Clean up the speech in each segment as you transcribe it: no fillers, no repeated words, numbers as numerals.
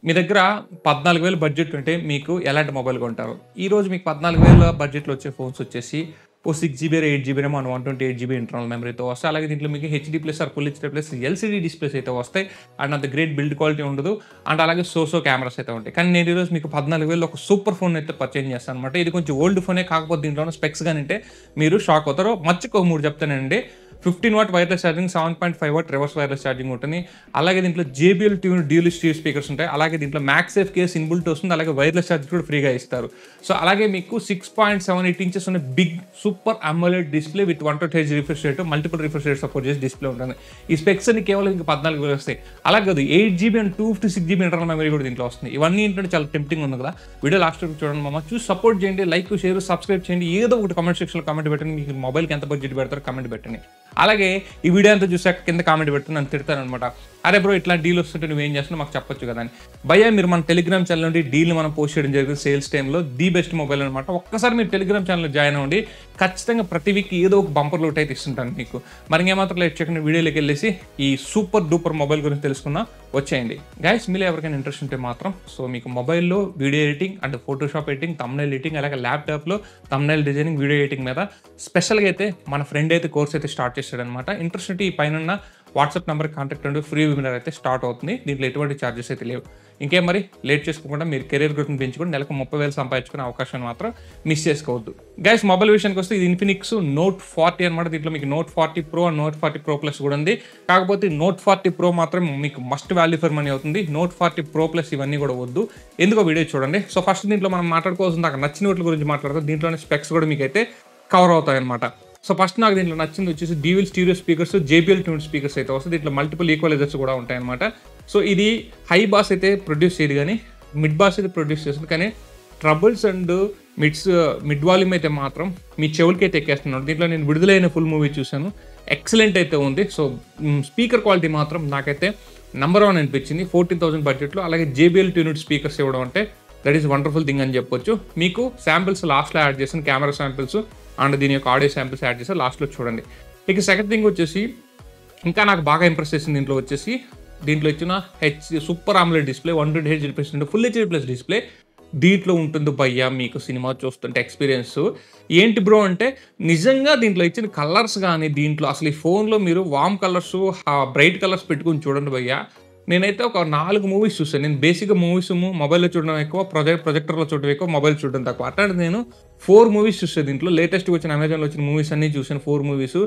మీ దగ్గర 14,000 బడ్జెట్ ఉంటే మీకు ఎలాంటి మొబైల్ కొంటారు? ఈరోజు మీకు 14,000 బడ్జెట్‌లో వచ్చే ఫోన్స్ వచ్చేసి ఓ 6 GB, 8 GB RAM, 128 GB internal మెమరీతో వస్తాయి. అలాగే దీంట్లో మీకు HD plus or full HD plus LCD displays అయితే వస్తాయి. అండ్ అంత గ్రేట్ బిల్డ్ క్వాలిటీ ఉండదు. అండ్ అలాగే కెమెరాస్ అయితే ఉంటాయి. కానీ నేను ఈరోజు మీకు 14,000 ఒక సూపర్ ఫోన్ అయితే పర్చేజ్ చేస్తాను అనమాట. ఇది కొంచెం ఓల్డ్ ఫోనే, కాకపోతే దీంట్లో ఉన్న స్పెక్స్ గానింటే మీరు షాక్ అవుతారు. మధ్యకు ఒక 3 చెప్తానండి. 15 what wireless charging, 7.5 what reverse wireless charging ఉంటుంది. అలాగే దీంట్లో JBL tune dual stereo speakers ఉంటాయి. అలాగే దీంట్లో మ్యాక్సేఫ్ కేస్ ఇన్బుల్ట్ వస్తుంది. అలాగే వైర్లెస్ ఛార్జర్ కూడా ఫ్రీగా ఇస్తారు. సో అలాగే మీకు 6.78 ఇంచెస్ ఉన్న big super AMOLED display with 120 Hz refresh rate, multiple refresh rate support చేసి డిస్ప్లే ఉంటుంది. ఈ స్పెక్స్ అన్ని కేవలం ఇంకా 14,000 వస్తాయి. అలాగే కాదు, 8 GB and 256 GB internal memory కూడా దీంట్లో వస్తుంది. ఇవన్నీ ఏంటంటే చాలా టెంప్టింగ్ ఉంది కదా. వీడియో లాస్ట్ వరకు చూడండి మామ. చూసి సపోర్ట్ చేయండి, లైక్, షేర్, సబ్స్క్రైబ్ చేయండి. ఏదో ఒకటి కామెంట్ సెక్షన్లో కామెంట్ పెట్టండి. మీకు మొబైల్కి ఎంత బడ్జెట్ పెడతారో కామెంట్ పెట్టండి. అలాగే ఈ వీడియో అంతా చూసాక కింద కామెంట్ పెడుతూ నన్ను తిడతాను అనమాట. అరే బ్రో, ఇట్లా డీల్ వస్తుంటే నువ్వేం చేస్తున్నావు మాకు చెప్పొచ్చు కదా అని. భయ్యా, మీరు మన టెలిగ్రామ్ ఛానల్ నుండి డీల్ మనం పోస్ట్ చేయడం జరిగింది. సేల్స్ టైంలో ది బెస్ట్ మొబైల్ అనమాట. ఒక్కసారి మీరు టెలిగ్రామ్ ఛానల్లో జాయిన్ అవ్వండి. ఖచ్చితంగా ప్రతి వీక్ ఏదో ఒక బంపర్ లోట్ అయితే ఇస్తుంటాను మీకు. మరి ఇంకేమాత్రం లేట్ చేయకుండా వీడియోలోకి వెళ్ళేసి ఈ సూపర్ డూపర్ మొబైల్ గురించి తెలుసుకుందాం. వచ్చేయండి గైస్. మీలో ఎవరికైనా ఇంట్రెస్ట్ ఉంటే మాత్రం మీకు మొబైల్లో వీడియో ఎడిటింగ్ అంటే ఫోటోషాప్ ఎడిటింగ్, థంబ్నెయిల్ ఎడిటింగ్, అలాగే ల్యాప్టాప్లో థంబ్నెయిల్ డిజైనింగ్, వీడియో ఎడిటింగ్ మీద స్పెషల్గా అయితే మన ఫ్రెండ్ అయితే కోర్స్ అయితే స్టార్ట్ చేశాడనమాట. ఇంట్రెస్ట్ ఉంటే ఈ పైన వాట్సాప్ నెంబర్ కాంటాక్ట్ అండి. ఫ్రీ వెబినార్ అయితే స్టార్ట్ అవుతుంది. దీంట్లో ఎటువంటి ఛార్జెస్ అయితే లేవు. ఇంకేం మరి లేట్ చేసుకోకుండా మీరు కెరీర్ గ్రోత్ని పెంచుకొని నెలకు 30,000 సంపాదించుకునే అవకాశాన్ని మాత్రం మిస్ చేసుకోవద్దు. గైస్, మొబైల్ విషయానికి వస్తే ఇది ఇన్ఫినిక్స్ Note 40 అనమాట. దీంట్లో మీకు Note 40 Pro and Note 40 Pro Plus కూడా ఉంది. కాకపోతే Note 40 Pro మాత్రం మీకు మస్ట్ వాల్యూ ఫర్ మనీ అవుతుంది. Note 40 Pro Plus ఇవన్నీ కూడా వద్దు. ఎందుకో వీడియో చూడండి. సో ఫస్ట్ దీంట్లో మనం మాట్లాడుకోవాల్సింది నాకు నచ్చిన వాటి గురించి మాట్లాడతాం. దీంట్లోనే స్పెక్స్ కూడా మీకు అయితే కవర్ అవుతాయి అనమాట. సో ఫస్ట్ నాకు దీంట్లో నచ్చింది వచ్చేసి dual stereo speakers, JBL tune speakers అయితే వస్తుంది. దీంట్లో మల్టిపుల్ ఈక్వలైజర్స్ కూడా ఉంటాయన్నమాట. సో ఇది హై బాస్ అయితే ప్రొడ్యూస్ చేయదు, కానీ మిడ్ బాస్ అయితే ప్రొడ్యూస్ చేస్తుంది. కానీ ట్రబుల్స్ అండ్ మిడ్ వాల్యూమ్ అయితే మాత్రం మీ చెవులకి అయితే ఎక్కేస్తున్నాడు. దీంట్లో నేను విడుదలైన ఫుల్ మూవీ చూశాను. ఎక్సలెంట్ అయితే ఉంది. సో స్పీకర్ క్వాలిటీ మాత్రం నాకైతే నెంబర్ 1 అనిపించింది 14,000 బడ్జెట్లో. అలాగే JBL ట్యూన్డ్ స్పీకర్స్ ఇవ్వడం అంటే దట్ ఈస్ వండర్ఫుల్ థింగ్ అని చెప్పొచ్చు. మీకు శాంపిల్స్ లాస్ట్లో యాడ్ చేసిన కెమెరా శాంపిల్స్ అండ్ దీని యొక్క ఆడియో శాంపిల్స్ యాడ్ చేసి లాస్ట్లో చూడండి. ఇక సెకండ్ థింగ్ వచ్చేసి ఇంకా నాకు బాగా ఇంప్రెస్ చేసింది దీంట్లో ఇచ్చిన super AMOLED display, 120 Hz refresh rate, full HD plus display దీంట్లో ఉంటుంది. భయ్యా, మీకు సినిమా చూస్తుంటే ఎక్స్పీరియన్స్ ఏంటి బ్రో అంటే నిజంగా దీంట్లో ఇచ్చిన కలర్స్ కానీ దీంట్లో అసలు ఈ ఫోన్లో మీరు వామ్ కలర్స్, బ్రైట్ కలర్స్ పెట్టుకుని చూడండి భయ్యా. నేనైతే ఒక 4 మూవీస్ చూసాను. నేను బేసిక్గా మూవీస్ మొబైల్లో చూడడం ఎక్కువ, ప్రొజెక్టర్లో చూడడం ఎక్కువ, మొబైల్ చూడడం తక్కువ. అట్లాంటి నేను 4 మూవీస్ చూసాను. దీంట్లో లేటెస్ట్గా వచ్చిన అమెజాన్లో వచ్చిన మూవీస్ అన్నీ చూసాను. 4 మూవీస్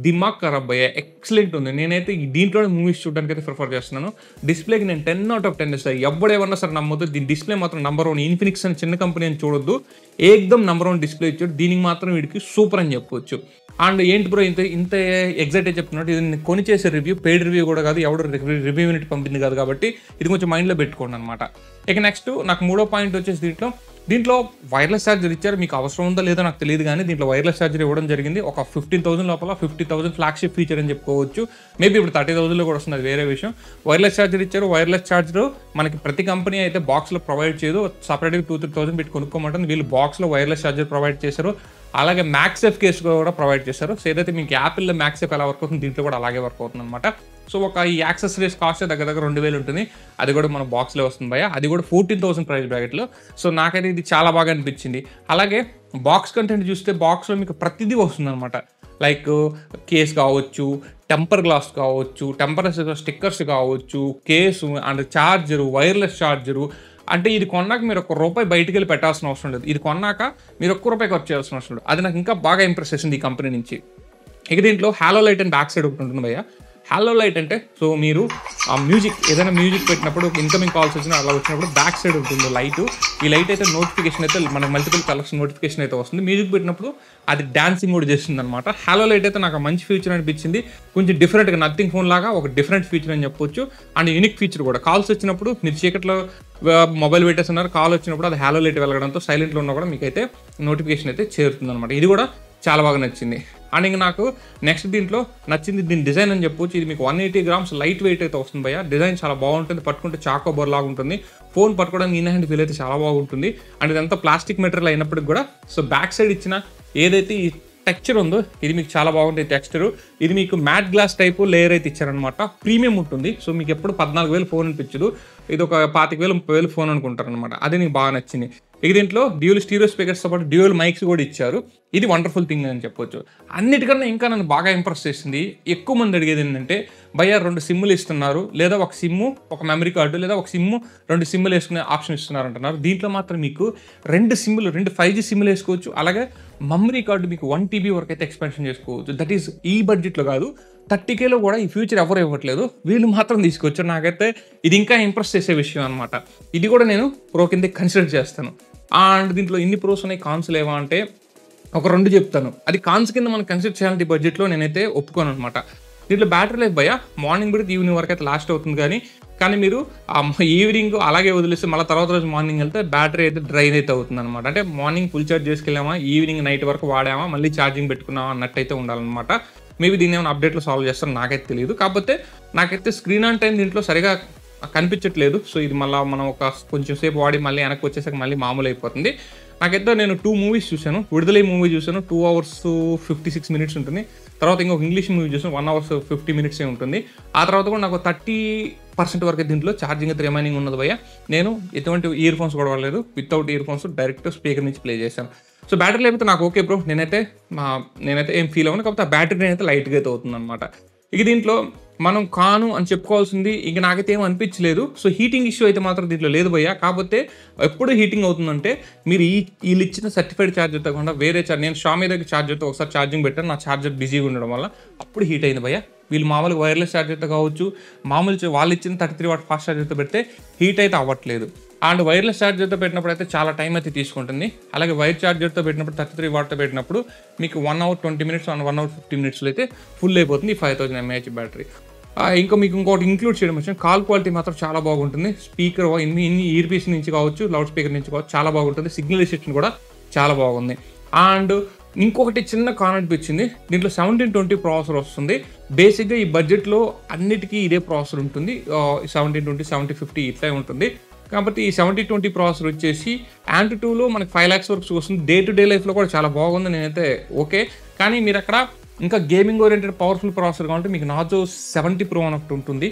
దిమాగ్ ఖరాబ్ అయ్యా, ఎక్సలెంట్ ఉంది. నేనైతే దీంట్లోనే మూవీస్ చూడడానికి అయితే ప్రిఫర్ చేస్తున్నాను. డిస్ప్లేకి నేను 10/10 ఇస్తాను. ఎవడేమన్నా సరే నమ్మొద్దు, దీని డిస్ప్లే మాత్రం నెంబర్ 1. ఇన్ఫినిక్స్ అని చిన్న కంపెనీ అని చూడొద్దు, ఏకదమ్ నెంబర్ 1 డిస్ప్లే ఇచ్చాడు. దీనికి మాత్రం వీడికి సూపర్ అని చెప్పవచ్చు. అండ్ ఏంటి బ్రో ఇంత ఎగ్జైట్ చెప్తున్నట్టు, ఇది కొని చేసే రివ్యూ, పెయిడ్ రివ్యూ కూడా కాదు, ఎవడో రివ్యూ యూనిట్ పంపింది కాదు. కాబట్టి ఇది కొంచెం మైండ్లో పెట్టుకోండి అనమాట. ఇక నెక్స్ట్ నాకు 3వ పాయింట్ వచ్చేసి దీంట్లో వైర్లెస్ ఛార్జర్ ఇచ్చారు. మీకు అవసరం ఉందో లేదో నాకు తెలియదు, కానీ దీంట్లో వైర్లెస్ ఛార్జర్ ఇవ్వడం జరిగింది. ఒక 15,000 లోపల 50,000 ఫ్లాగ్షిప్ ఫీచర్ అని చెప్పుకోవచ్చు. మేబీ ఇప్పుడు 30,000లో కూడా వస్తుంది, అది వేరే విషయం. వైర్లెస్ ఛార్జర్ ఇచ్చారు. వైర్లెస్ ఛార్జర్ మనకి ప్రతి కంపెనీ అయితే బాక్స్లో ప్రొవైడ్ చేయదు. సపరేట్గా 2,000-3,000 పెట్టి కొనుక్కోమంటుంది. వీళ్ళు బాక్స్లో వైర్లెస్ ఛార్జర్ ప్రొవైడ్ చేశారు. అలాగే మ్యాక్సేఫ్ కేస్ కూడా ప్రొవైడ్ చేశారు. సో ఏదైతే మీకు యాపిల్లో మ్యాక్సేఫ్ ఎలా వర్క్ అవుతుంది, దీంట్లో కూడా అలాగే వర్క్ అవుతుంది అనమాట. సో ఈ యాక్సెసరీస్ కాస్ట్ దగ్గర 2,000 ఉంటుంది. అది కూడా మన బాక్స్లో వస్తుంది భయ్యా. అది కూడా 14,000 ప్రైస్ బ్రాకెట్లో. సో నాకైతే ఇది చాలా బాగా అనిపించింది. అలాగే బాక్స్ కంటెంట్ చూస్తే బాక్స్లో మీకు ప్రతిదీ వస్తుంది అనమాట. లైక్ కేస్ కావచ్చు, టెంపర్ గ్లాస్ కావచ్చు, టెంపరేచర్ స్టిక్కర్స్ కావచ్చు, case and charger, wireless charger. అంటే ఇది కొన్నాక మీరు ₹1 బయటికి వెళ్ళి పెట్టాల్సిన అవసరం లేదు. ఇది కొన్నాక మీరు ₹1 ఖర్చు చేయాల్సిన అవసరం లేదు. అది నాకు ఇంకా బాగా ఇంప్రెస్ చేసింది ఈ కంపెనీ నుంచి. ఇక దీంట్లో hollow light and back side ఒకటి ఉంటుంది భయ్యా. హాలో లైట్ అంటే సో మీరు ఆ ఏదైనా మ్యూజిక్ పెట్టినప్పుడు, ఇన్కమింగ్ కాల్స్ వచ్చినా అలా వచ్చినప్పుడు బ్యాక్ సైడ్ ఉంటుంది లైట్. ఈ లైట్ అయితే నోటిఫికేషన్ అయితే మనకు మల్టిపుల్ కలర్స్ నోటిఫికేషన్ అయితే వస్తుంది. మ్యూజిక్ పెట్టినప్పుడు అది డాన్సింగ్ కూడా చేస్తుంది అనమాట. హాలో లైట్ అయితే నాకు మంచి ఫీచర్ అనిపించింది. కొంచెం డిఫరెంట్గా, నథింగ్ ఫోన్ లాగా ఒక డిఫరెంట్ ఫీచర్ అని చెప్పొచ్చు. అండ్ యూనిక్ ఫీచర్ కూడా. కాల్స్ వచ్చినప్పుడు మీరు చీకట్లో మొబైల్ పెట్టేస్తున్నారు, కాల్ వచ్చినప్పుడు అది హాలో లైట్ వెలగడంతో సైలెంట్లో ఉన్నా కూడా మీకైతే నోటిఫికేషన్ అయితే చేరుతుంది అనమాట. ఇది కూడా చాలా బాగా నచ్చింది. అండ్ ఇంకా నాకు నెక్స్ట్ దీంట్లో నచ్చింది దీని డిజైన్ అని చెప్పొచ్చు. ఇది మీకు 180 grams లైట్ వెయిట్ అయితే వస్తుంది భయ్యా. డిజైన్ చాలా బాగుంటుంది. పట్టుకుంటే చాకో బోర్ లాగా ఉంటుంది. ఫోన్ పట్టుకోవడానికి ఇన్ హ్యాండ్ ఫీల్ అయితే చాలా బాగుంటుంది. అండ్ ఇదంతా ప్లాస్టిక్ మెటీరియల్ అయినప్పటికి కూడా సో బ్యాక్ సైడ్ ఇచ్చిన ఏదైతే ఈ టెక్స్చర్ ఉందో ఇది మీకు చాలా బాగుంటుంది టెక్స్చర్. ఇది మీకు మ్యాట్ గ్లాస్ టైపు లేయర్ అయితే ఇచ్చారనమాట. ప్రీమియం ఉంటుంది. సో మీకు ఎప్పుడు 14,000 ఫోన్ అనిపించదు. ఇది ఒక 25,000 30,000 ఫోన్ అనుకుంటారు అనమాట. అది నీకు బాగా నచ్చింది. ఇక దీంట్లో డ్యూయల్ స్టీరియో స్పీకర్స్తో పాటు డ్యూయల్ మైక్స్ కూడా ఇచ్చారు. ఇది వండర్ఫుల్ థింగ్ అని చెప్పొచ్చు. అన్నిటికన్నా ఇంకా నన్ను బాగా ఇంప్రెస్ చేసింది, ఎక్కువ మంది అడిగేది ఏంటంటే భయ్యా 2 సిమ్ములు ఇస్తున్నారు, లేదా ఒక సిమ్ము ఒక మెమరీ కార్డు, లేదా ఒక సిమ్ము 2 సిమ్ములు వేసుకునే ఆప్షన్ ఇస్తున్నారు అంటున్నారు. దీంట్లో మాత్రం మీకు 2 సిమ్ములు 2 5G సిమ్ములు వేసుకోవచ్చు. అలాగే మెమరీ కార్డు మీకు 1 TB వరకు అయితే ఎక్స్పెన్షన్ చేసుకోవచ్చు. దట్ ఈస్ ఈ బడ్జెట్లో కాదు, 30Kలో కూడా ఈ ఫ్యూచర్ ఎవరు ఇవ్వట్లేదు, వీళ్ళు మాత్రం తీసుకొచ్చారు. నాకైతే ఇది ఇంకా ఇంప్రెస్ చేసే విషయం అనమాట. ఇది కూడా నేను ప్రో కింద కన్సిడర్ చేస్తాను. అండ్ దీంట్లో ఇన్ని ప్రోస్ ఉన్నాయి, కాన్స్ లేవా అంటే ఒక 2 చెప్తాను. అది కాన్స్ కింద మనం కన్సిడర్ చేయాలంటే ఈ బడ్జెట్లో నేనైతే ఒప్పుకోను అనమాట. దీంట్లో బ్యాటరీ లైఫ్ భయ్యా మార్నింగ్ పెడితే ఈవినింగ్ వరకు అయితే లాస్ట్ అవుతుంది, కానీ మీరు ఈవినింగ్ అలాగే వదిలేస్తే మళ్ళీ తర్వాత రోజు మార్నింగ్ వెళ్తే బ్యాటరీ అయితే డ్రైన్ అయితే అవుతుంది అనమాట. అంటే మార్నింగ్ ఫుల్ ఛార్జ్ చేసుకెళ్ళామా, ఈవినింగ్ నైట్ వరకు వాడామా, మళ్ళీ ఛార్జింగ్ పెట్టుకున్నామా అన్నట్టయితే ఉండాలన్నమాట. మేబీ దీన్ని ఏమైనా అప్డేట్లో సాల్వ్ చేస్తారో నాకైతే తెలియదు. కాకపోతే నాకైతే స్క్రీన్ ఆన్ టైం దీంట్లో సరిగా కనిపించట్లేదు. సో ఇది మళ్ళీ మనం ఒక కొంచెం సేపు వాడి మళ్ళీ వెనక్కి వచ్చేసాక మళ్ళీ మామూలు అయిపోతుంది. నాకైతే నేను 2 మూవీస్ చూశాను. విడుదల మూవీ చూశాను, 2 hours 56 minutes ఉంటుంది. తర్వాత ఇంకొక ఇంగ్లీష్ మూవీ చూసాను, 1 hour 50 minutes ఉంటుంది. ఆ తర్వాత కూడా నాకు 30% వరకు దీంట్లో ఛార్జింగ్ అయితే రిమైనింగ్ ఉన్నది భయ్య. నేను ఎటువంటి ఇయర్ ఫోన్స్ కూడా వాడలేదు, without ear phones direct speaker నుంచి ప్లే చేశాను. సో బ్యాటరీ లేకపోతే నాకు ఓకే బ్రో, నేనైతే ఏం ఫీల్ అవ్వను. కాకపోతే ఆ బ్యాటరీ అయితే లైట్గా అయితే అవుతుంది అనమాట. ఇక దీంట్లో మనం కాను అని చెప్పుకోవాల్సింది ఇంక నాకైతే ఏం అనిపించలేదు. సో హీటింగ్ ఇష్యూ అయితే మాత్రం దీంట్లో లేదు భయ్య. కాకపోతే ఎప్పుడు హీటింగ్ అవుతుందంటే మీరు వీళ్ళు ఇచ్చిన సర్టిఫైడ్ ఛార్జర్ కాకుండా వేరే నేను షామీ దగ్గర ఛార్జర్తో ఒకసారి ఛార్జింగ్ పెట్టాను, నా ఛార్జర్ బిజీగా ఉండడం వల్ల అప్పుడు హీట్ అయింది భయ్య. వీళ్ళు మామూలుగా వైర్లెస్ ఛార్జర్తో కావచ్చు, మామూలు వాళ్ళు ఇచ్చిన 33 watt ఫాస్ట్ ఛార్జర్తో పెడితే హీట్ అయితే అవ్వట్లేదు. అండ్ వైర్లెస్ ఛార్జర్తో పెట్టినప్పుడు అయితే చాలా టైం అయితే తీసుకుంటుంది. అలాగే వైర్ ఛార్జర్తో పెట్టినప్పుడు 33 wattతో పెట్టినప్పుడు మీకు 1 hour 20 minutes 1 hour 50 minutes అయితే ఫుల్ అయిపోతుంది 5000 mAh బ్యాటరీ. ఇంకా మీకు ఇంకోటి ఇంక్లూడ్ చేయడం వచ్చిన కాల్ క్వాలిటీ మాత్రం చాలా బాగుంటుంది. స్పీకర్ ఇన్ని ఇయర్ పీస్ నుంచి కావచ్చు, లౌడ్ స్పీకర్ నుంచి కావచ్చు, చాలా బాగుంటుంది. సిగ్నల్ రిసెప్షన్ కూడా చాలా బాగుంది. అండ్ ఇంకొకటి చిన్న కాన్ అనిపించింది, దీంట్లో 1720 ప్రాసెసర్ వస్తుంది. బేసిక్గా ఈ బడ్జెట్లో అన్నిటికీ ఇదే ప్రాసెసర్ ఉంటుంది. 1720 7050 ఇట్లా ఉంటుంది. కాబట్టి ఈ 7020 ప్రాసెసర్ వచ్చేసి Ant2లో మనకి 5 lakhs వరకు వస్తుంది. డే టు డే లైఫ్లో కూడా చాలా బాగుంది, నేనైతే ఓకే. కానీ మీరు అక్కడ ఇంకా గేమింగ్ ఓరియంటెడ్ పవర్ఫుల్ ప్రాసెసర్ కావాలంటే మీకు నార్జో 70 Pro అని ఒకటి ఉంటుంది.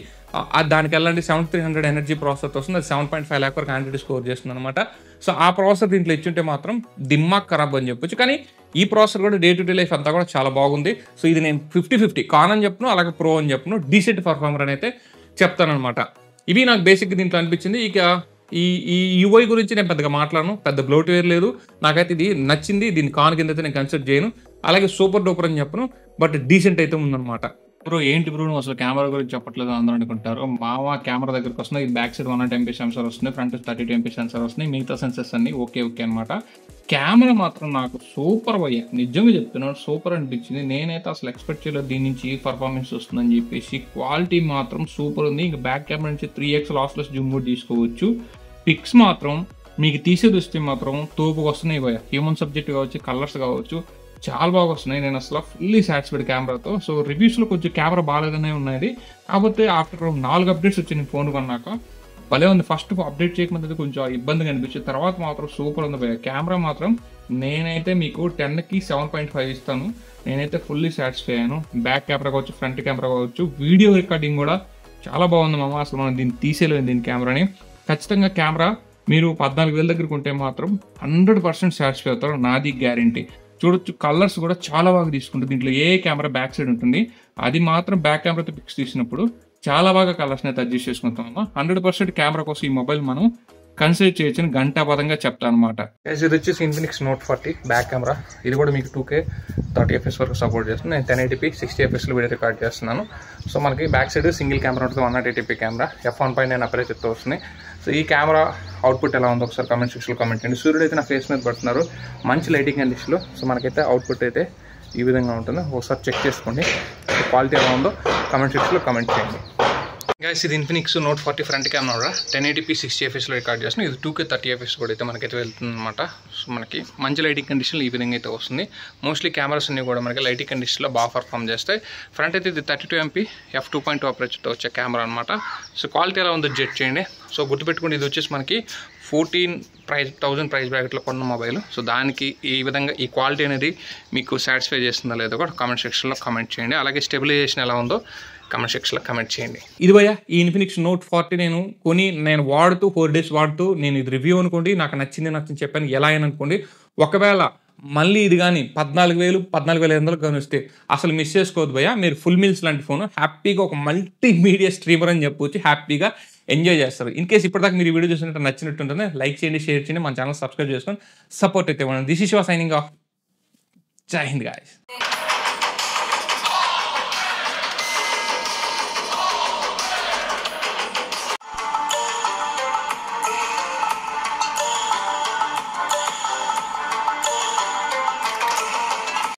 దానికి వెళ్ళండి 7300 ఎనర్జీ ప్రాసెసర్ వస్తుంది. అది 7.5 lakh వరకు ఆండ్రాయిడ్ స్కోర్ చేస్తుంది అనమాట. సో ఆ ప్రాసెసర్ దీంట్లో ఇచ్చుంటే మాత్రం దిమ్మాగ్ ఖరాబ్ అని చెప్పొచ్చు. కానీ ఈ ప్రాసెసర్ కూడా డే టు డే లైఫ్ అంతా కూడా చాలా బాగుంది. సో ఇది నేను 50-50 కాన్ అని చెప్పను, అలాగే ప్రో అని చెప్పను, డీసెంట్ పర్ఫార్మర్ అని అయితే చెప్తానమాట. ఇవి నాకు బేసిక్గా దీంట్లో అనిపించింది. ఇక ఈ యూఐ గురించి నేను పెద్దగా మాట్లాడను, పెద్ద బ్లోట్వేర్ లేదు. నాకైతే ఇది నచ్చింది, దీన్ని కాన్ కింద అయితే నేను కన్సిడర్ చేయను. అలాగే సూపర్ డూపర్ అని చెప్పను, బట్ డీసెంట్ అయితే ఉందన్నమాట. బ్రో ఏంటి బ్రో నువ్వు అసలు కెమెరా గురించి చెప్పట్లేదు అందరూ అనుకుంటారు. మావా కెమెరా దగ్గరకు వస్తుంది. ఇది బ్యాక్ సైడ్ 100 MP సెన్సర్ వస్తుంది, ఫ్రంట్ 32 MP సెన్సర్ వస్తుంది, మిగతా సెన్సర్స్ అన్ని ఓకే అనమాట. కెమెరా మాత్రం నాకు సూపర్ అయ్యా, నిజంగా చెప్తున్నాను సూపర్ అనిపించింది. నేనైతే అసలు ఎక్స్పెక్ట్ చేయలేదు దీని నుంచి పర్ఫార్మెన్స్ వస్తుందని చెప్పేసి. క్వాలిటీ మాత్రం సూపర్ ఉంది. ఇంకా బ్యాక్ కెమెరా నుంచి 3x లాస్లెస్ జూమ్ కూడా తీసుకోవచ్చు. పిక్స్ మాత్రం మీకు తీసేది వస్తే మాత్రం తోపుగా వస్తున్నాయి భయ్యా. హ్యూమన్ సబ్జెక్ట్ కావచ్చు, కలర్స్ కావచ్చు, చాలా బాగా వస్తున్నాయి. నేను అసలు ఫుల్లీ సాటిస్ఫైడ్ కెమెరాతో. సో రివ్యూస్లో కొంచెం కెమెరా బాగాలేదనే ఉన్నది. కాకపోతే ఆఫ్టర్ 4 updates వచ్చాయి నేను ఫోన్ కొన్నాక. భలే ఉంది. ఫస్ట్ అప్డేట్ చేయకముందు కొంచెం ఇబ్బందిగా అనిపించింది, తర్వాత మాత్రం సూపర్ ఉంది భయ్యా. కెమెరా మాత్రం నేనైతే మీకు 10కి 7.5 ఇస్తాను. నేనైతే ఫుల్లీ సాటిస్ఫై అయ్యాను. బ్యాక్ కెమెరా కావచ్చు, ఫ్రంట్ కెమెరా కావచ్చు, వీడియో రికార్డింగ్ కూడా చాలా బాగుంది మామ. అసలు మనం దీన్ని తీసేయలేదు దీని కెమెరాని. ఖచ్చితంగా కెమెరా మీరు 14,000 దగ్గరకు ఉంటే మాత్రం 100% సాటిస్ఫై అవుతారు, నాది గ్యారంటీ. చూడొచ్చు కలర్స్ కూడా చాలా బాగా తీసుకుంటుంది. దీంట్లో ఏ కెమెరా బ్యాక్ సైడ్ ఉంటుంది, అది మాత్రం బ్యాక్ కెమెరాతో పిక్స్ తీసినప్పుడు చాలా బాగా కలర్స్ని అయితే అడ్జస్ట్ చేసుకుంటాం. 100% కెమెరా కోసం ఈ మొబైల్ మనం కన్సిడర్ చేయొచ్చని గంటాపదంగా చెప్తాను అనమాట. ఇది వచ్చేసి ఇన్ఫినిక్స్ Note 40 బ్యాక్ కెమెరా. ఇది కూడా మీకు 2K 30fps వరకు సపోర్ట్ చేస్తుంది. నేను 1080p 60fpsలో వీడియో రికార్డ్ చేస్తున్నాను. సో మనకి బ్యాక్ సైడ్ సింగిల్ కెమెరా ఉంటుంది, 180p కెమెరా, f1.9 అపరేచర్తో వస్తుంది. సో ఈ కెమెరా అవుట్పుట్ ఎలా ఉందో ఒకసారి కామెంట్ సెక్షన్లో కామెంట్ చేయండి. సూర్యుడు అయితే నా ఫేస్ మీద పడుతున్నారు, మంచి లైటింగ్ కండిషన్లో. సో మనకైతే అవుట్పుట్ అయితే ఈ విధంగా ఉంటుంది. ఒకసారి చెక్ చేసుకోండి. క్వాలిటీ ఎలా ఉందో కామెంట్ సెక్షన్లో కామెంట్ చేయండి. గైస్ ఇది Infinix note 40 front camera 1080p 60fps లో రికార్డ్ చేస్తున్నాం. ఇది 2K 30fps కూడా అయితే మనకైతే వెళ్తుంది అనమాట. సో మనకి మంచి లైటింగ్ కండిషన్లో ఈ విధంగా అయితే వస్తుంది. మోస్ట్లీ కెమెరాస్ అన్ని కూడా మనకి లైటింగ్ కండిషన్లో బాగా పర్ఫామ్ చేస్తాయి. ఫ్రంట్ అయితే ఇది 32MP f2.2 అపరేచర్తో వచ్చే కెమెరా అనమాట. సో క్వాలిటీ ఎలా ఉందో జడ్జ్ చేయండి. సో గుర్తుపెట్టుకోండి, ఇది వచ్చేసి మనకి 14,000 ప్రైస్ బ్రాకెట్లో కొన్న మొబైల్. సో దానికి ఈ విధంగా ఈ క్వాలిటీ అనేది మీకు సాటిస్ఫై చేస్తుందా లేదో కూడా కామెంట్ సెక్షన్లో కామెంట్ చేయండి. అలాగే స్టెబిలైజేషన్ ఎలా ఉందో కామెంట్ సెక్షన్లో కామెంట్ చేయండి. ఇది భయ్యా ఈ ఇన్ఫినిక్స్ నోట్ 40 నేను వాడుతూ 4 days వాడుతూ నేను ఇది రివ్యూ అనుకోండి, నాకు నచ్చింది చెప్పాను ఎలా అయినా అనుకోండి. ఒకవేళ మళ్ళీ ఇది కానీ 14,500 కానీ వస్తే అసలు మిస్ చేసుకోవద్దు భయ్యా. మీరు ఫుల్ మీల్స్ లాంటి ఫోన్ హ్యాపీగా ఒక మల్టీమీడియా స్ట్రీమర్ అని చెప్పొచ్చు, హ్యాపీగా ఎంజాయ్ చేస్తారు. ఇన్ కేసు ఇప్పటిదాకా మీరు ఈ వీడియో చూసినట్టు నచ్చినట్టు ఉంటుంది, లైక్ చేయండి, షేర్ చేయండి, మన ఛానల్ సబ్స్క్రైబ్ చేసుకొని సపోర్ట్ అయితే ఇవ్వండి. This is your signing off. జై హింద్ గాయ్స్.